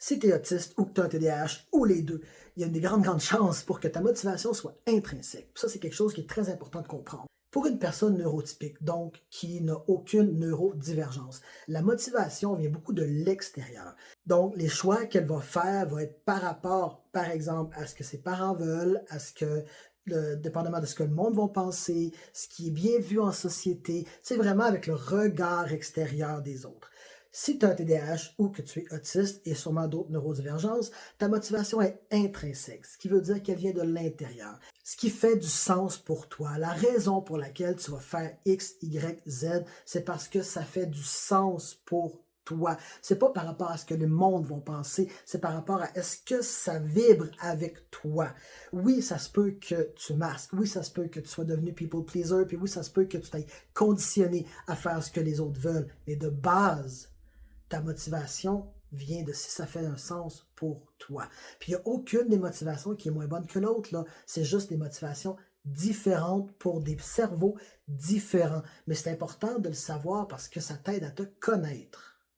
Si tu es autiste ou que tu as un TDAH ou les deux, il y a une grandes chances pour que ta motivation soit intrinsèque. Ça, c'est quelque chose qui est très important de comprendre. Pour une personne neurotypique, donc qui n'a aucune neurodivergence, la motivation vient beaucoup de l'extérieur. Donc, les choix qu'elle va faire vont être par rapport, par exemple, à ce que ses parents veulent, à ce que, dépendamment de ce que le monde va penser, ce qui est bien vu en société, c'est vraiment avec le regard extérieur des autres. Si tu as un TDAH ou que tu es autiste et sûrement d'autres neurodivergences, ta motivation est intrinsèque, ce qui veut dire qu'elle vient de l'intérieur. Ce qui fait du sens pour toi, la raison pour laquelle tu vas faire X, Y, Z, c'est parce que ça fait du sens pour toi. C'est pas par rapport à ce que le monde va penser, c'est par rapport à est-ce que ça vibre avec toi. Oui, ça se peut que tu masques, oui, ça se peut que tu sois devenu people pleaser, puis oui, ça se peut que tu t'aies conditionné à faire ce que les autres veulent, mais de base, ta motivation vient de si ça fait un sens pour toi. Puis il n'y a aucune des motivations qui est moins bonne que l'autre, là. C'est juste des motivations différentes pour des cerveaux différents. Mais c'est important de le savoir parce que ça t'aide à te connaître.